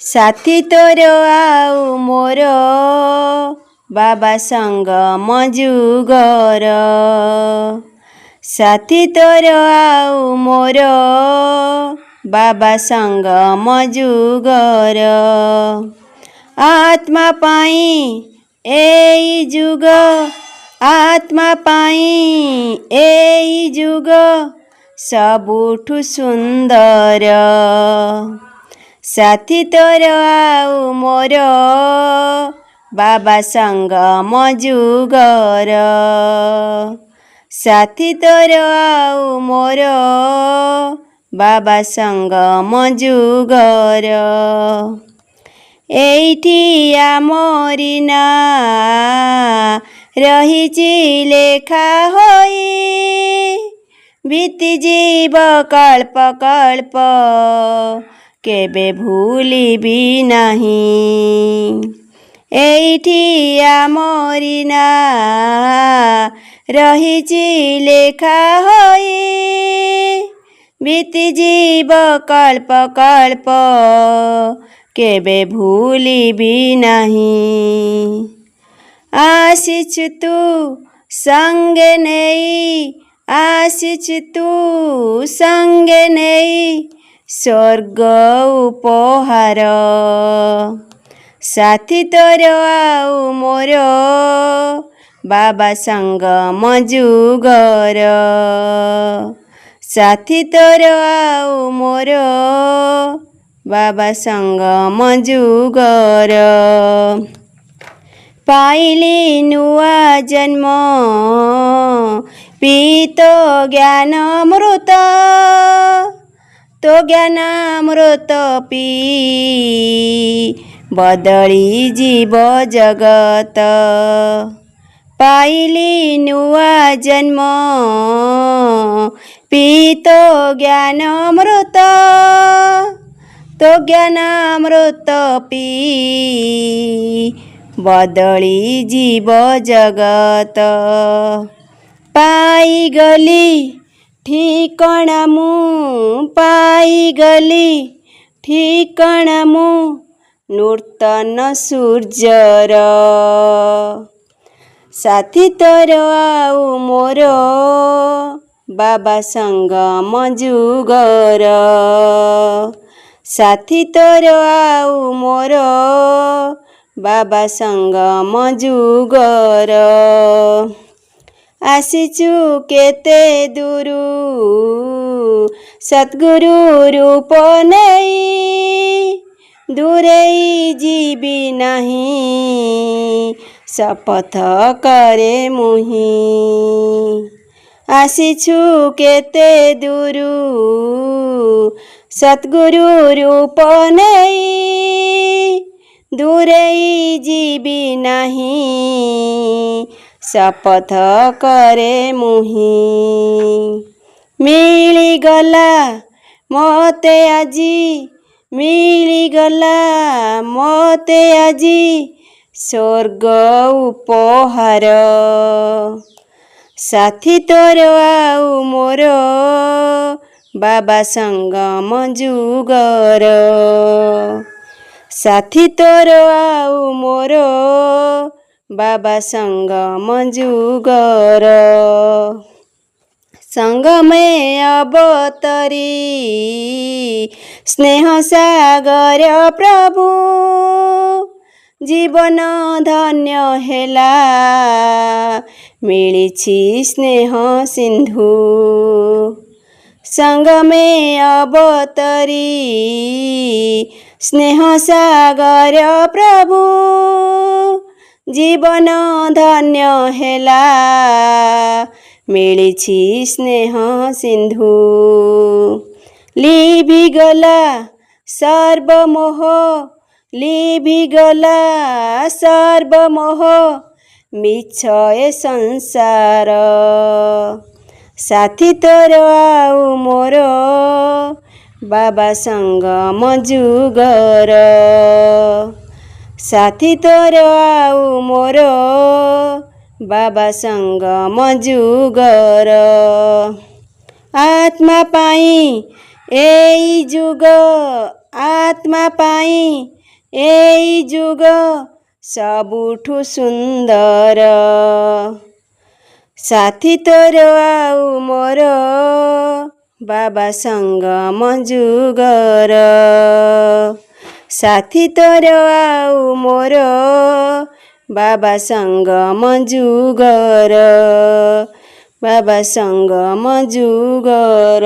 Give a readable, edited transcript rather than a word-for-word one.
साथी तोर आउ मोर बाबा संगम जुगर। साथी तोर आउ मोर बाबा संगम जुगर। आत्मा पाई एई जुग, आत्मा पाई एई जुग सबुठु सुंदर। साथी तोर आउ मोर बाबा संगम जुगर। साथी तोर आउ मोर बाबा संगम जुगर। एइठी आमरी ना रहिछि लेखा होई, बीती जीव कल्प कल्प केबे भूलिबी नहीं। एइठी आमरी ना रहिछि लेखा होई, बीती जीव कल्प कल्प केबे भूलिबी नहीं। आसिछु तू संगे नेई, आसिछु तू संगे नेई स्वर्ग उपहार। साथी तोर आउ मोर बाबा संगम जुगर। साथी तोर आउ मोर बाबा संगम जुगर। पाइली नुआ जन्म पीतो ज्ञान अमृत, तो ज्ञान अमृत पी बदली जीव जगत। पाइली नुआ जन्म पीतो ज्ञान अमृत, तो ज्ञान अमृत पी बदली जीव जगत। पाइगली ठिकणा मु, पाइगली ठिकणा मु नूतन सूर्यर। साथी तोर आउ मोर बाबा संगम जुगर। साथी तोर आउ मोर बाबा संगम जुगर। आसिछु केते दूरू सद्गुरु रूप नेई, दूरेई जीवी नहीं शपथ करे मुहि। आसिछु केते दूरू सद्गुरु रूप नेई, दूरेई जीवी नहीं शपथ करे मुहि। मिलिगला मते आजी, मिलिगला मते आजी स्वर्ग उपहार। साथी तोर आउ मोर बाबा संगम जुगर। साथी तोर आउ मोर बाबा संगम जुगर। संगमे अवतरी स्नेह सागर प्रभु, जीवन धन्य हेला मिलिछि स्नेह सिंधु। संगमे अवतरी स्नेह सागर प्रभु, जीवन धन्य हेला मिलिछि स्नेह सिंधु। लिभिगला सर्वमोह, लिभिगला सर्वमोह मिछ ए संसार। साथी तोर आउ मोर बाबा संगम जुगर। साथी तोर आउ मोर बाबा संगम जुगर। आत्मा पाई एई जुग, आत्मा पाई ଏଇ ଯୁଗ ସବୁଠୁ ସୁନ୍ଦର। ସାଥୀ ତୋର ଆଉ ମୋର ବାବା ସଙ୍ଗମ ଯୁଗର। ସାଥୀ ତୋର ଆଉ ମୋର ବାବା ସଙ୍ଗମ ଯୁଗର। ବାବା ସଙ୍ଗମ ଯୁଗର।